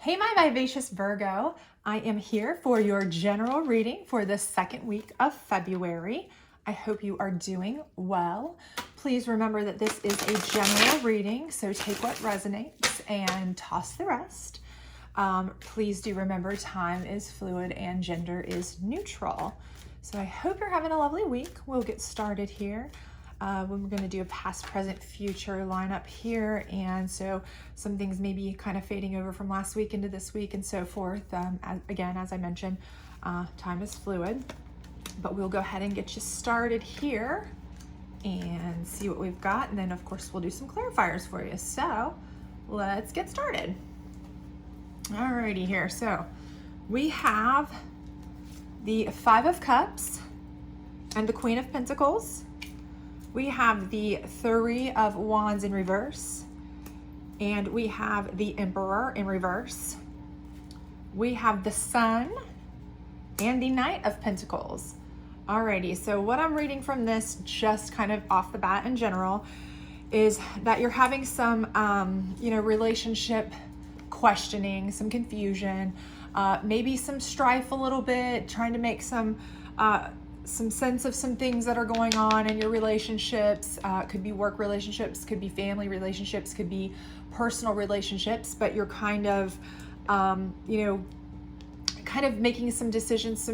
Hey, my vivacious Virgo. I am here for your general reading for the second week of February. I hope you are doing well. Please remember that this is a general reading, so take what resonates and toss the rest. Please do remember time is fluid and gender is neutral. So I hope you're having a lovely week. We'll get started here. We're going to do a past, present, future lineup here, and so some things may be kind of fading over from last week into this week and so forth. As I mentioned, time is fluid, but we'll go ahead and get you started here and see what we've got, and then of course we'll do some clarifiers for you. So let's get started. Alrighty here, so we have the Five of Cups and the Queen of Pentacles. We have the Three of Wands in reverse, and we have the Emperor in reverse. We have the Sun and the Knight of Pentacles. Alrighty, so what I'm reading from this, just kind of off the bat in general, is that you're having some, relationship questioning, some confusion, maybe some strife a little bit, trying to make some sense of some things that are going on in your relationships. Could be work relationships, could be family relationships, could be personal relationships, but you're kind of, making some decisions,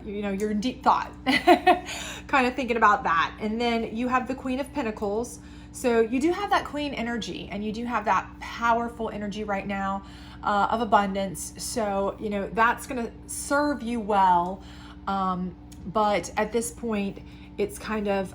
you're in deep thought, kind of thinking about that. And then you have the Queen of Pentacles. So you do have that Queen energy, and you do have that powerful energy right now of abundance. So, that's going to serve you well. But at this point, it's kind of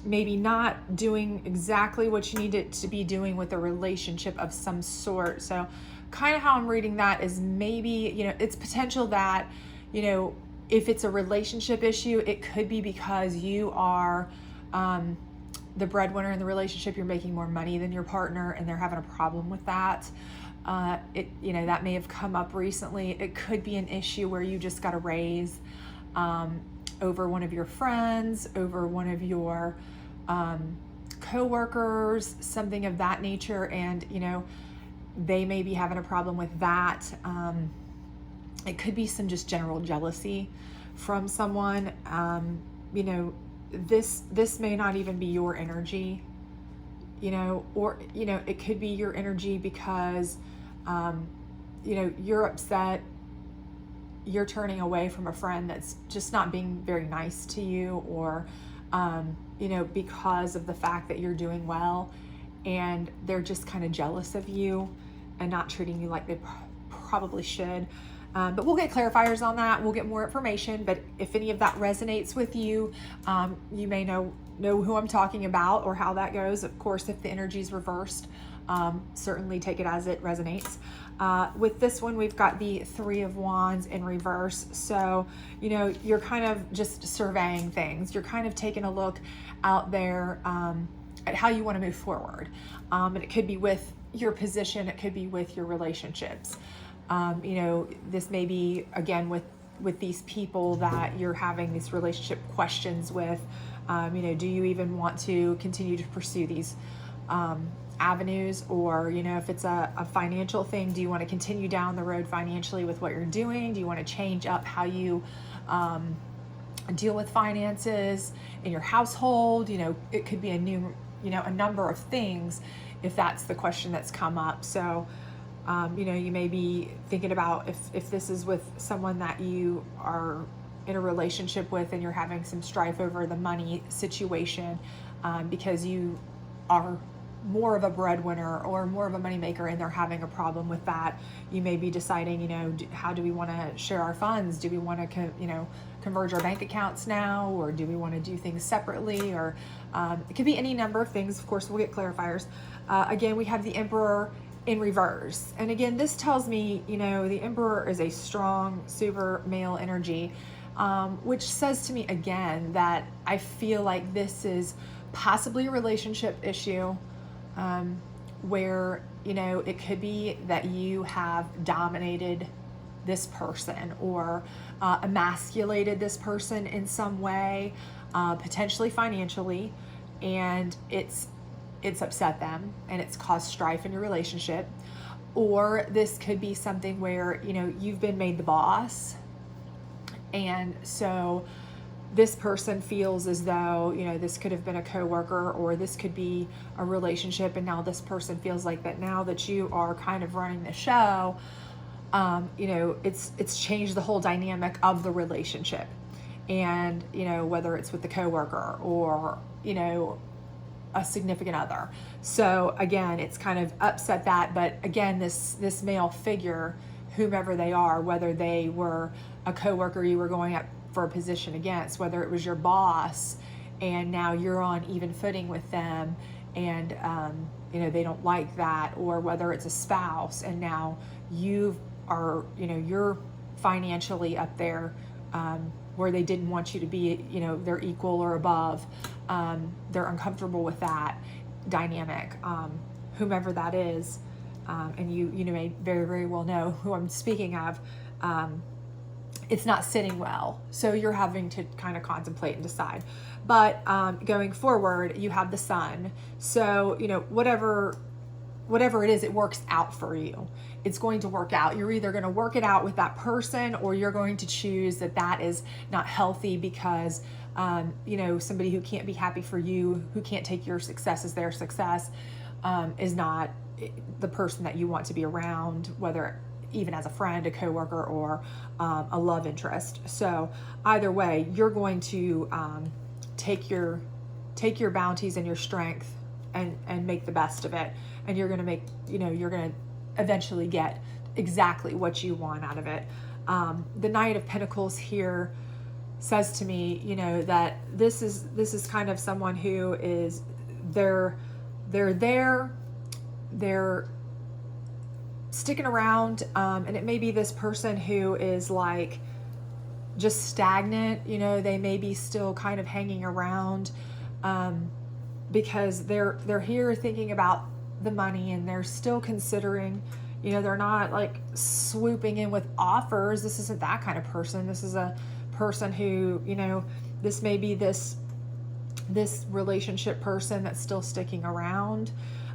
maybe not doing exactly what you need it to be doing with a relationship of some sort. So kind of how I'm reading that is maybe, it's potential that, if it's a relationship issue, it could be because you are the breadwinner in the relationship, you're making more money than your partner and they're having a problem with that. That may have come up recently. It could be an issue where you just got a raise over one of your friends, over one of your co-workers, something of that nature, and they may be having a problem with that. It could be some just general jealousy from someone. This may not even be your energy, or it could be your energy because you're upset, you're turning away from a friend that's just not being very nice to you, or because of the fact that you're doing well and they're just kind of jealous of you and not treating you like they probably should. But we'll get clarifiers on that. We'll get more information. But if any of that resonates with you, you may know who I'm talking about or how that goes. Of course, if the energy is reversed, certainly take it as it resonates. With this one, we've got the Three of Wands in reverse. So, you're kind of just surveying things. You're kind of taking a look out there at how you want to move forward. And it could be with your position. It could be with your relationships. This may be, again, with these people that you're having these relationship questions with. Do you even want to continue to pursue these avenues, or if it's a financial thing, do you want to continue down the road financially with what you're doing? Do you want to change up how you deal with finances in your household? It could be a number of things if that's the question that's come up. So you may be thinking about if this is with someone that you are in a relationship with and you're having some strife over the money situation, because you are more of a breadwinner or more of a moneymaker and they're having a problem with that. You may be deciding, how do we want to share our funds? Do we want to, converge our bank accounts now, or do we want to do things separately? Or it could be any number of things. Of course, we'll get clarifiers. Again, we have the Emperor in reverse. And again, this tells me, the Emperor is a strong, super male energy, which says to me again that I feel like this is possibly a relationship issue, where, it could be that you have dominated this person or emasculated this person in some way, potentially financially, and it's upset them and it's caused strife in your relationship. Or this could be something where, you know, you've been made the boss. And so this person feels as though, you know, this could have been a coworker, or this could be a relationship. And now this person feels like that now that you are kind of running the show, you know, it's changed the whole dynamic of the relationship. And, you know, whether it's with the coworker or, you know, a significant other. So again, it's kind of upset that, but again, this male figure, whomever they are, whether they were a coworker you were going up for a position against, whether it was your boss and now you're on even footing with them, and you know, they don't like that, or whether it's a spouse and now you are, you know, you're financially up there, where they didn't want you to be, you know, they're equal or above. They're uncomfortable with that dynamic, whomever that is. And you may very, very well know who I'm speaking of. It's not sitting well. So you're having to kind of contemplate and decide. But going forward, you have the sun. So, you know, whatever it is, it works out for you. It's going to work out. You're either going to work it out with that person, or you're going to choose that is not healthy because, you know, somebody who can't be happy for you, who can't take your success as their success, is not the person that you want to be around, whether even as a friend, a coworker, or a love interest. So either way, you're going to take your bounties and your strength and make the best of it. And you're going to make, you know, you're going to eventually get exactly what you want out of it. The Knight of Pentacles here says to me, you know, that this is kind of someone who is, they're sticking around, and it may be this person who is like just stagnant, you know, they may be still kind of hanging around, because they're here thinking about the money, and they're still considering, you know, they're not like swooping in with offers. This isn't that kind of person. This is a person who, you know, this may be this relationship person that's still sticking around,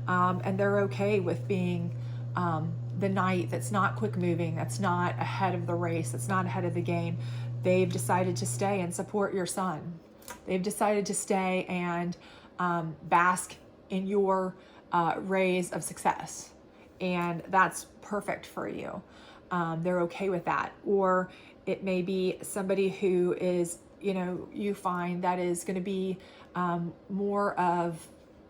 and they're okay with being the knight that's not quick moving, that's not ahead of the race, that's not ahead of the game. They've decided to stay and support your sun. They've decided to stay and bask in your rays of success, and that's perfect for you. They're okay with that. Or it may be somebody who is, you know, you find that is going to be more of,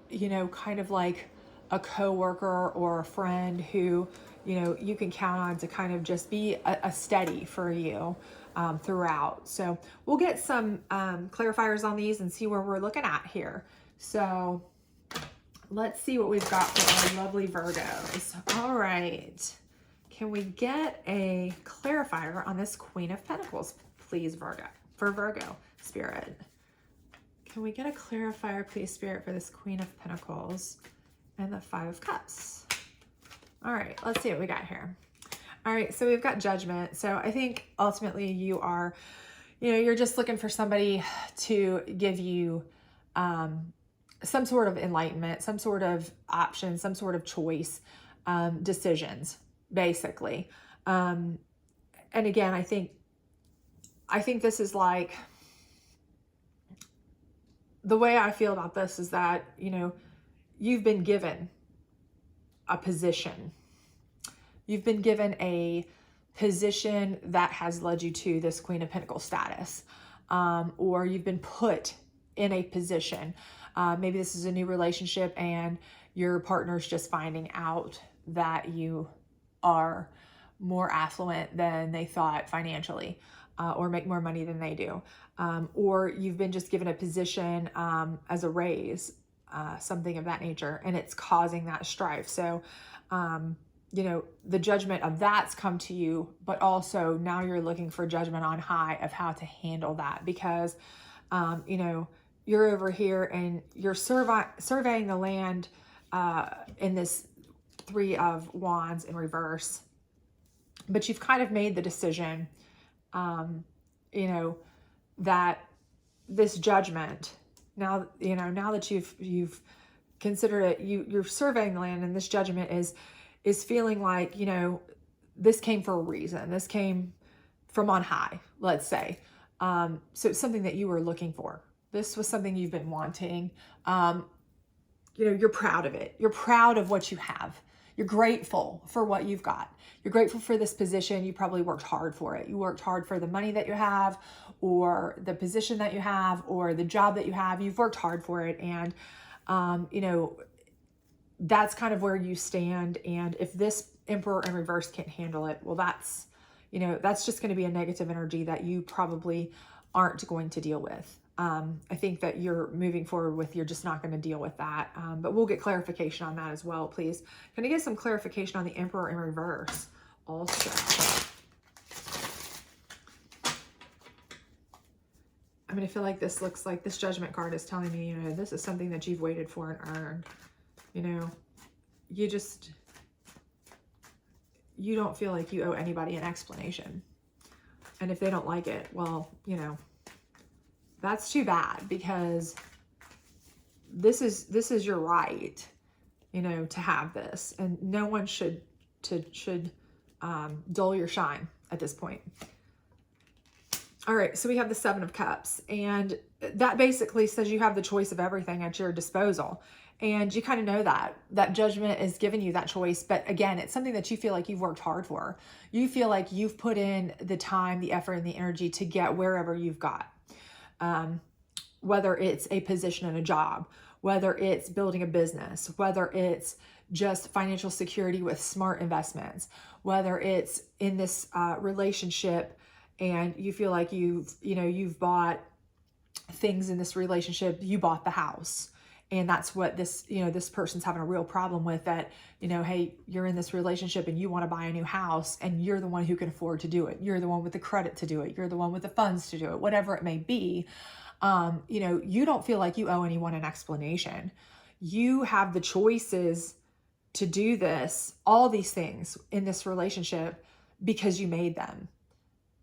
you know, kind of like a coworker or a friend who, you know, you can count on to kind of just be a steady for you throughout. So we'll get some clarifiers on these and see where we're looking at here. So let's see what we've got for our lovely Virgos. All right. Can we get a clarifier on this Queen of Pentacles, please, Virgo? For Virgo, Spirit. Can we get a clarifier, please, Spirit, for this Queen of Pentacles and the Five of Cups? All right, let's see what we got here. All right, so we've got Judgment. So I think ultimately you are, you know, you're just looking for somebody to give you some sort of enlightenment, some sort of option, some sort of choice, decisions, basically. And again, I think this is like, the way I feel about this is that, you know, you've been given a position. You've been given a position that has led you to this Queen of Pentacles status, or you've been put in a position. Maybe this is a new relationship and your partner's just finding out that you are more affluent than they thought financially, or make more money than they do. Or you've been just given a position as a raise, something of that nature, and it's causing that strife. So, you know, the judgment of that's come to you, but also now you're looking for judgment on high of how to handle that, because, you know, you're over here and you're surveying the land in this Three of Wands in reverse, but you've kind of made the decision, you know, that this judgment, now, you know, now that you've considered it, you're surveying the land, and this judgment is, is feeling like, you know, this came for a reason. This came from on high, let's say. So it's something that you were looking for. This was something you've been wanting. You know, you're proud of it. You're proud of what you have. You're grateful for what you've got. You're grateful for this position. You probably worked hard for it. You worked hard for the money that you have, or the position that you have, or the job that you have. You've worked hard for it. And, you know, that's kind of where you stand. And if this Emperor in reverse can't handle it, well, that's, you know, that's just going to be a negative energy that you probably aren't going to deal with. I think that you're moving forward with, you're just not going to deal with that. But we'll get clarification on that as well, please. Can I get some clarification on the Emperor in reverse also? I mean, I feel like this looks like this Judgment card is telling me, you know, this is something that you've waited for and earned. You know, you don't feel like you owe anybody an explanation. And if they don't like it, well, you know, that's too bad, because this is your right, you know, to have this, and no one should dull your shine at this point. All right, so we have the Seven of Cups, and that basically says you have the choice of everything at your disposal. And you kind of know that Judgment is giving you that choice. But again, it's something that you feel like you've worked hard for. You feel like you've put in the time, the effort, and the energy to get wherever you've got. Whether it's a position in a job, whether it's building a business, whether it's just financial security with smart investments, whether it's in this relationship and you feel like you've bought things in this relationship, you bought the house. And that's what this person's having a real problem with, that, you know, hey, you're in this relationship and you want to buy a new house, and you're the one who can afford to do it. You're the one with the credit to do it. You're the one with the funds to do it, whatever it may be. You know, you don't feel like you owe anyone an explanation. You have the choices to do this, all these things in this relationship, because you made them.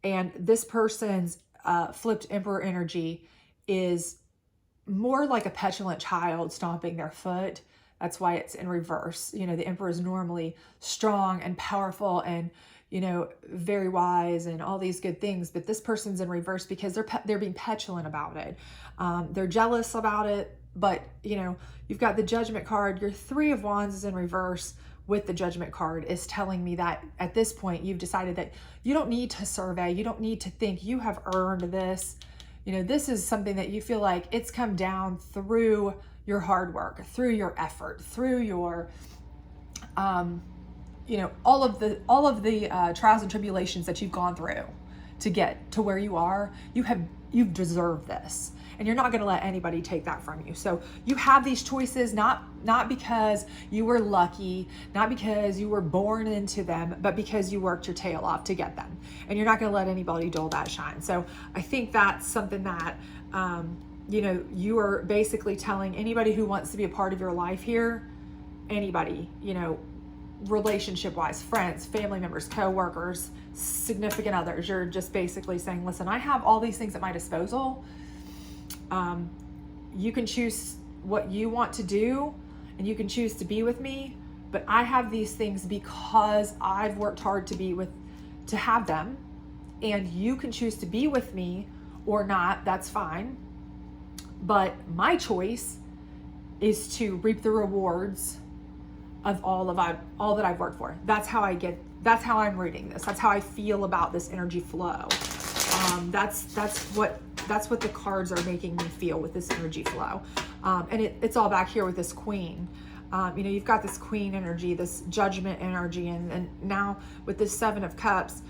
And this person's flipped Emperor energy is more like a petulant child stomping their foot. That's why it's in reverse. You know, the Emperor is normally strong and powerful and, you know, very wise and all these good things. But this person's in reverse because they're being petulant about it. They're jealous about it. But, you know, you've got the Judgment card. Your Three of Wands is in reverse with the Judgment card, is telling me that at this point you've decided that you don't need to survey. You don't need to think. You have earned this. You know, this is something that you feel like it's come down through your hard work, through your effort, through your, you know, all of the trials and tribulations that you've gone through to get to where you are. You've deserved this, and you're not going to let anybody take that from you. So you have these choices, not because you were lucky, not because you were born into them, but because you worked your tail off to get them. And you're not going to let anybody dull that shine. So I think that's something that, you know, you are basically telling anybody who wants to be a part of your life here, anybody, you know, relationship-wise, friends, family members, co-workers, significant others, you're just basically saying, listen, I have all these things at my disposal. You can choose what you want to do, and you can choose to be with me, but I have these things because I've worked hard to have them, and you can choose to be with me or not. That's fine. But my choice is to reap the rewards of all that I've worked for. That's how I'm reading this. That's how I feel about this energy flow. That's what the cards are making me feel with this energy flow. And it's all back here with this Queen. You know, you've got this Queen energy, this Judgment energy, and now with this Seven of Cups,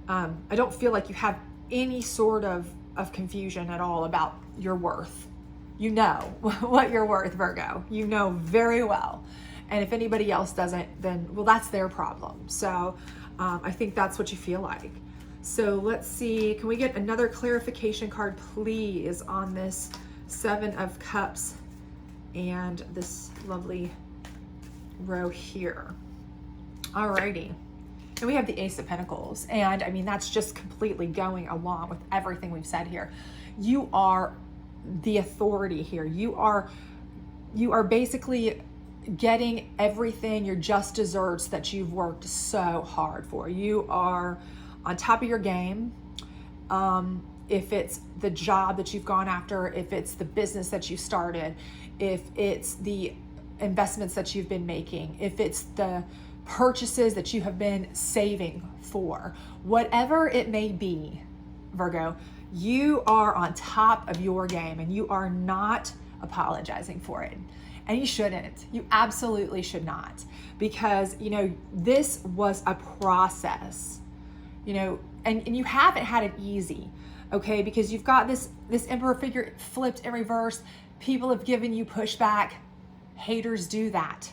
I don't feel like you have any sort of confusion at all about your worth. You know what you're worth, Virgo. You know very well. And if anybody else doesn't, then, well, that's their problem. So I think that's what you feel like. So let's see, can we get another clarification card, please, on this Seven of Cups and this lovely row here. Alrighty. And we have the Ace of Pentacles. And I mean, that's just completely going along with everything we've said here. You are the authority here. You are basically getting everything, your just desserts that you've worked so hard for. You are on top of your game. If it's the job that you've gone after, if it's the business that you started, if it's the investments that you've been making, if it's the purchases that you have been saving for, whatever it may be, Virgo, you are on top of your game and you are not apologizing for it. And you shouldn't. You absolutely should not. Because, this was a process, and you haven't had it easy, okay? Because you've got this emperor figure flipped in reverse. People have given you pushback. Haters do that.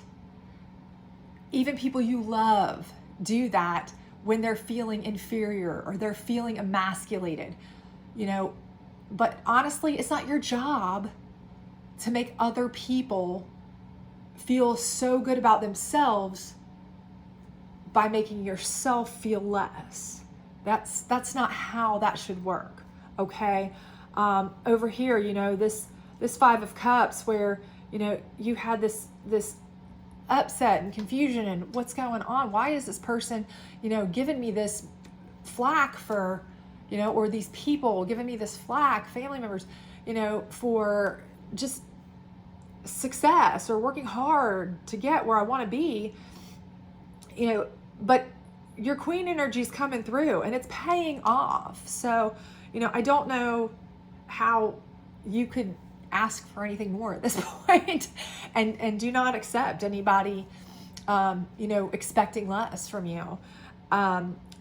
Even people you love do that when they're feeling inferior or they're feeling emasculated, But honestly, it's not your job to make other people feel so good about themselves by making yourself feel less. That's not how that should work, okay? Over here, this Five of Cups where, you had this upset and confusion and what's going on? Why is this person, giving me this flack for, or these people giving me this flack, family members, for just success or working hard to get where I want to be, but your queen energy is coming through and it's paying off. So, I don't know how you could ask for anything more at this point, and do not accept anybody, expecting less from you.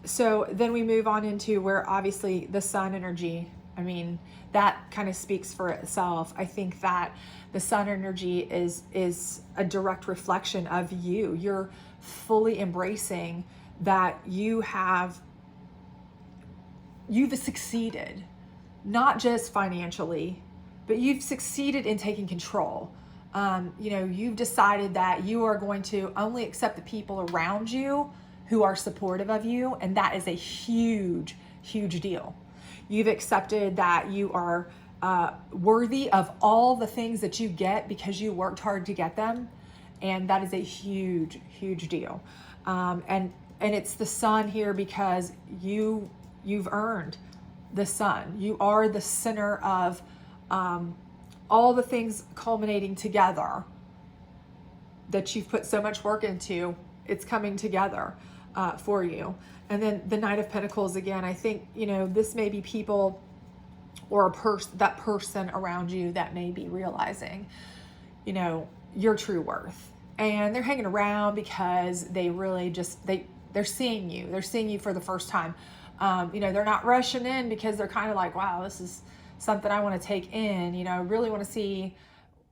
So then we move on into where obviously the sun energy, that kind of speaks for itself. I think that the sun energy is a direct reflection of you. You're fully embracing that you've succeeded, not just financially, but you've succeeded in taking control. You've decided that you are going to only accept the people around you who are supportive of you, and that is a huge, huge deal. You've accepted that you are worthy of all the things that you get because you worked hard to get them, and that is a huge, huge deal. And it's the sun here because you've earned the sun. You are the center of all the things culminating together that you've put so much work into. It's coming together for you. And then the Knight of Pentacles, again, I think, this may be people or that person around you that may be realizing, your true worth. And they're hanging around because they really they're seeing you. They're seeing you for the first time. They're not rushing in because they're kind of like, wow, this is something I want to take in, I really want to see,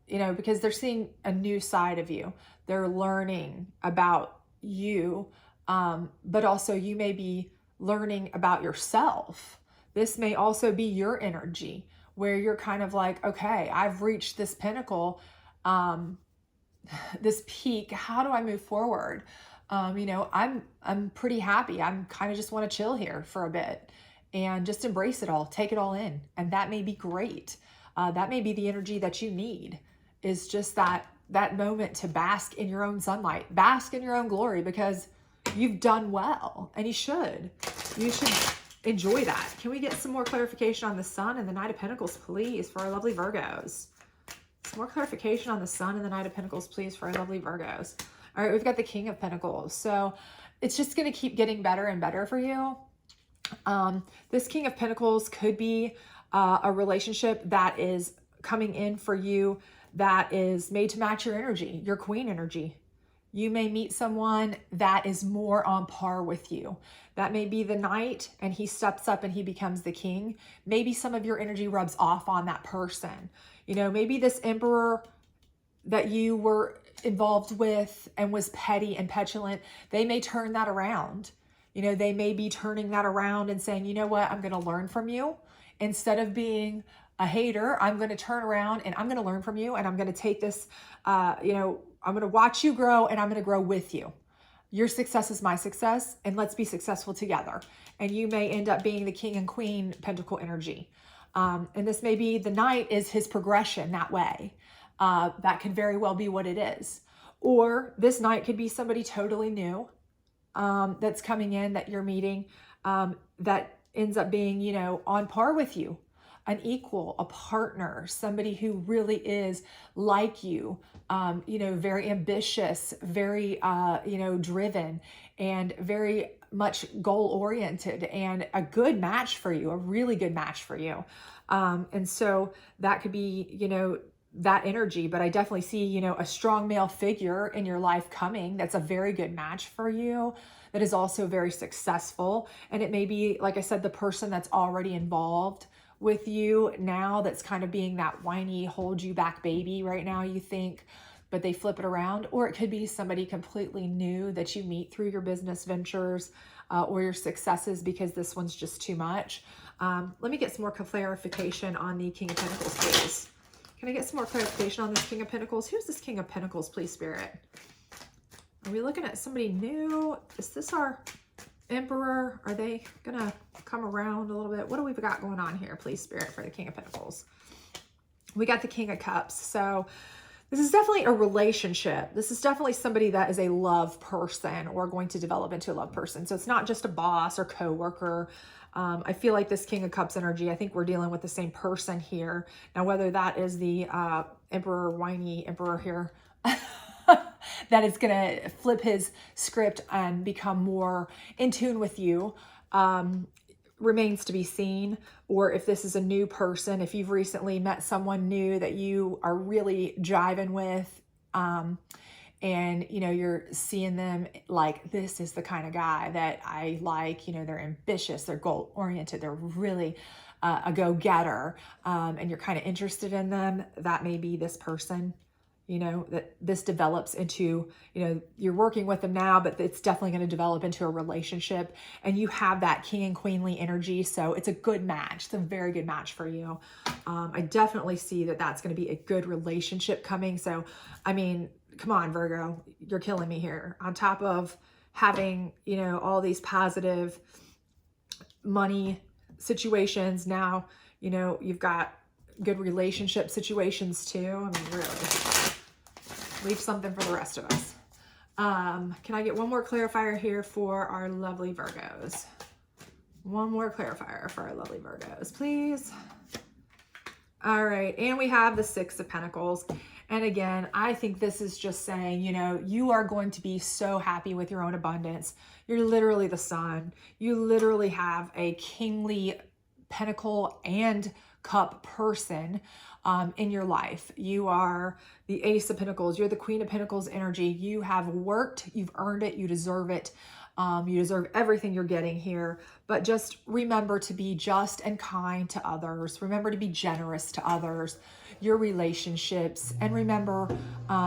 because they're seeing a new side of you. They're learning about you, but also you may be learning about yourself. This may also be your energy where you're kind of like, okay, I've reached this pinnacle, this peak. How do I move forward? I'm pretty happy. I'm kind of just want to chill here for a bit and just embrace it all, take it all in. And that may be great. That may be the energy that you need, is just that moment to bask in your own sunlight, bask in your own glory, because you've done well and you should enjoy that. Can we get some more clarification on the sun and the Knight of Pentacles, please, for our lovely Virgos? Some more clarification on the sun and the Knight of Pentacles, please, for our lovely Virgos. All right, we've got the King of Pentacles. So it's just going to keep getting better and better for you. This King of Pentacles could be a relationship that is coming in for you that is made to match your energy, your queen energy. You may meet someone that is more on par with you. That may be the knight and he steps up and he becomes the king. Maybe some of your energy rubs off on that person. Maybe this emperor that you were involved with and was petty and petulant, they may turn that around. They may be turning that around and saying, you know what, I'm going to learn from you. Instead of being a hater, I'm going to turn around and I'm going to learn from you, and I'm going to take this, I'm going to watch you grow and I'm going to grow with you. Your success is my success, and let's be successful together. And you may end up being the king and queen pentacle energy. And this may be the knight is his progression that way. That could very well be what it is. Or this Knight could be somebody totally new that's coming in that you're meeting that ends up being, you know, on par with you, an equal, a partner, somebody who really is like you, you know, very ambitious, very, you know, driven, and very much goal oriented, and a good match for you, a really good match for you. And so that could be, you know, that energy, but I definitely see, you know, a strong male figure in your life coming that's a very good match for you, that is also very successful. And it may be, like I said, the person that's already involved with you now, that's kind of being that whiny, hold you back baby right now, you think, but they flip it around. Or it could be somebody completely new that you meet through your business ventures or your successes, because this one's just too much. Let me get some more clarification on the King of Pentacles, please. Can I get some more clarification on this King of Pentacles? Who's this King of Pentacles, please, Spirit? Are we looking at somebody new? Is this our Emperor? Are they going to come around a little bit? What do we got going on here, please, Spirit, for the King of Pentacles? We got the King of Cups. So this is definitely a relationship. This is definitely somebody that is a love person or going to develop into a love person. So it's not just a boss or coworker. I feel like this King of Cups energy, I think we're dealing with the same person here. Now, whether that is the Emperor, whiny Emperor here, that is going to flip his script and become more in tune with you, remains to be seen. Or if this is a new person, if you've recently met someone new that you are really jiving with, and, you know, you're seeing them like, this is the kind of guy that I like, you know, they're ambitious, they're goal oriented, they're really a go-getter, and you're kind of interested in them, that may be this person, you know, that this develops into, you know, you're working with them now, but it's definitely going to develop into a relationship, and you have that king and queenly energy. So it's a good match. It's a very good match for you. I definitely see that that's going to be a good relationship coming. So, I mean, come on, Virgo, you're killing me here. On top of having, you know, all these positive money situations, now, you know, you've got good relationship situations too. I mean, really, leave something for the rest of us. Can I get one more clarifier here for our lovely Virgos? One more clarifier for our lovely Virgos, please. All right, and we have the Six of Pentacles. And again, I think this is just saying, you know, you are going to be so happy with your own abundance. You're literally the sun. You literally have a kingly pentacle and cup person in your life. You are the Ace of Pentacles. You're the Queen of Pentacles energy. You have worked. You've earned it. You deserve it. You deserve everything you're getting here. But just remember to be just and kind to others. Remember to be generous to others, your relationships. And remember,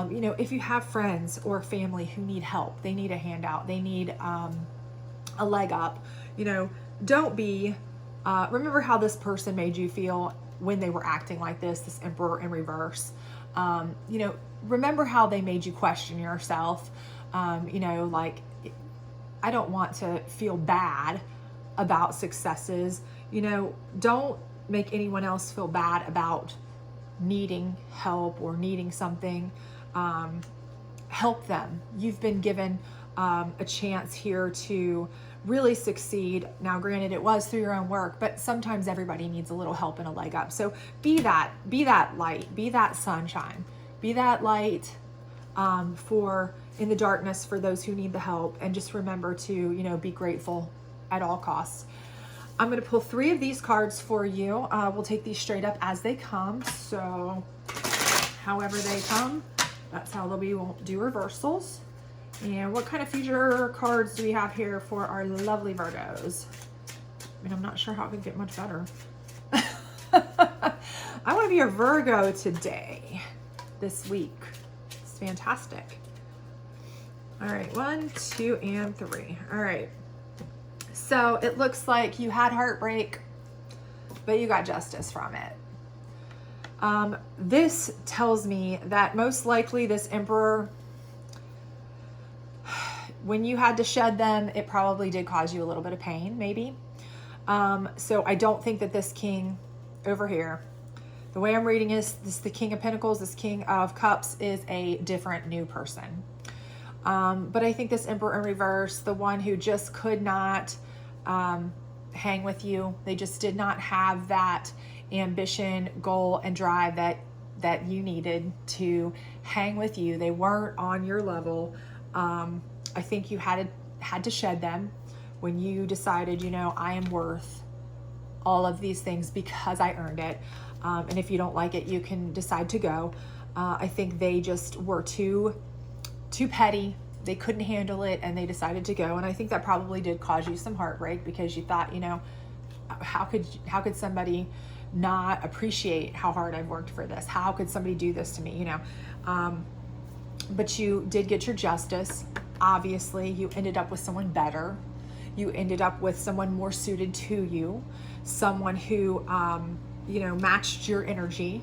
you know, if you have friends or family who need help, they need a handout, they need a leg up, you know, don't be, remember how this person made you feel when they were acting like this Emperor in reverse. You know, remember how they made you question yourself. You know, like, I don't want to feel bad about successes. You know, don't make anyone else feel bad about needing help or needing something. Help them. You've been given a chance here to really succeed. Now, granted, it was through your own work, but sometimes everybody needs a little help and a leg up. So be that light, be that sunshine, be that light for in the darkness for those who need the help. And just remember to, you know, be grateful at all costs. I'm going to pull 3 of these cards for you. We'll take these straight up as they come. So however they come, that's how they'll be. We won't do reversals. And what kind of future cards do we have here for our lovely Virgos? I mean, I'm not sure how it could get much better. I want to be a Virgo today, this week. It's fantastic. All right, 1, 2, and 3. All right. So it looks like you had heartbreak, but you got justice from it. This tells me that most likely this Emperor, when you had to shed them, it probably did cause you a little bit of pain, maybe. So I don't think that this King over here, The way I'm reading is this: the King of Pentacles, this King of Cups is a different new person. But I think this Emperor in reverse, the one who just could not hang with you, they just did not have that ambition, goal, and drive that you needed to hang with you. They weren't on your level. I think you had to shed them when you decided, you know, I am worth all of these things because I earned it. And if you don't like it, you can decide to go. I think they just were too petty. They couldn't handle it and they decided to go. And I think that probably did cause you some heartbreak because you thought, you know, how could somebody not appreciate how hard I've worked for this? How could somebody do this to me? You know, but you did get your justice. Obviously, you ended up with someone better. You ended up with someone more suited to you, someone who, you know, matched your energy.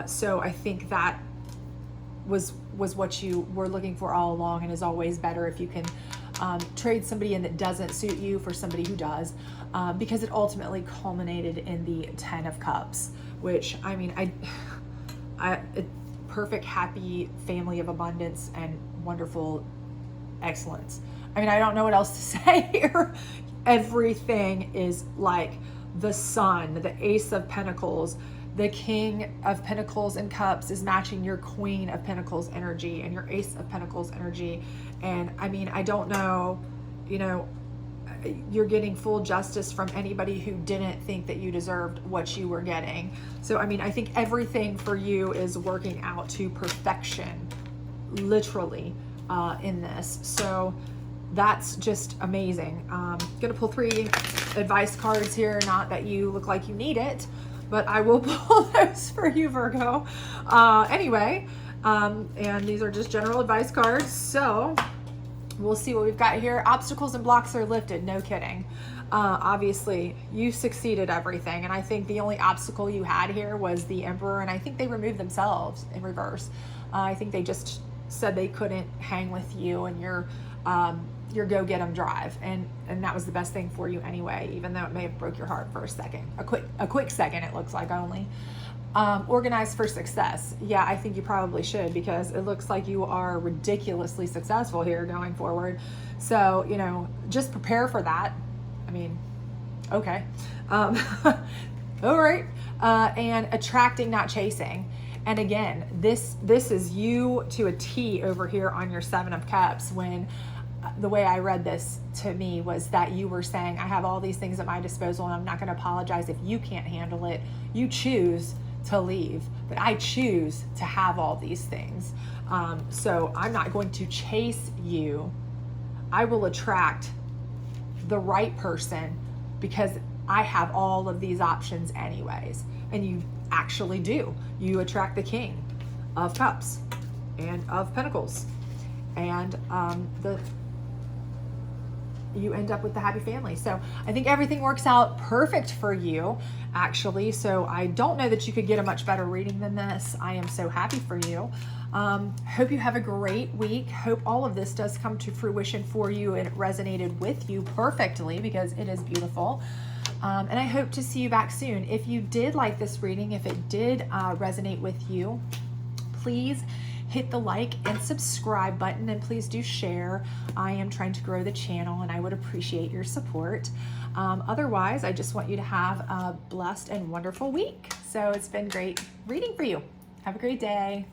So I think that was what you were looking for all along, and is always better if you can trade somebody in that doesn't suit you for somebody who does, because it ultimately culminated in the 10 of Cups, which, I mean, a perfect, happy family of abundance and wonderful excellence. I mean, I don't know what else to say here. Everything is like the Sun, the Ace of Pentacles, the King of Pentacles and Cups is matching your Queen of Pentacles energy and your Ace of Pentacles energy. And I mean, I don't know, you know, you're getting full justice from anybody who didn't think that you deserved what you were getting. So, I mean, I think everything for you is working out to perfection, literally, in this. So that's just amazing. Gonna pull 3 advice cards here. Not that you look like you need it, but I will pull those for you, Virgo. Anyway, and these are just general advice cards. So we'll see what we've got here. Obstacles and blocks are lifted. No kidding. Obviously, you succeeded everything. And I think the only obstacle you had here was the Emperor. And I think they removed themselves in reverse. I think they just said they couldn't hang with you and your go-get-em drive. And that was the best thing for you anyway, even though it may have broke your heart for a second. A quick second, it looks like, only. Organize for success. Yeah, I think you probably should, because it looks like you are ridiculously successful here going forward. So, you know, just prepare for that. I mean, okay. All right. And attracting, not chasing. And again, this is you to a T over here on your 7 of Cups, when the way I read this to me was that you were saying, I have all these things at my disposal and I'm not going to apologize if you can't handle it. You choose to leave, but I choose to have all these things. So I'm not going to chase you. I will attract the right person because I have all of these options anyways. And you actually do. You attract the King of Cups and of Pentacles. And you end up with the happy family. So I think everything works out perfect for you, actually. So I don't know that you could get a much better reading than this. I am so happy for you. Hope you have a great week. Hope all of this does come to fruition for you and it resonated with you perfectly, because it is beautiful. And I hope to see you back soon. If you did like this reading, if it did resonate with you, please hit the like and subscribe button, and please do share. I am trying to grow the channel and I would appreciate your support. Otherwise, I just want you to have a blessed and wonderful week. So it's been great reading for you. Have a great day.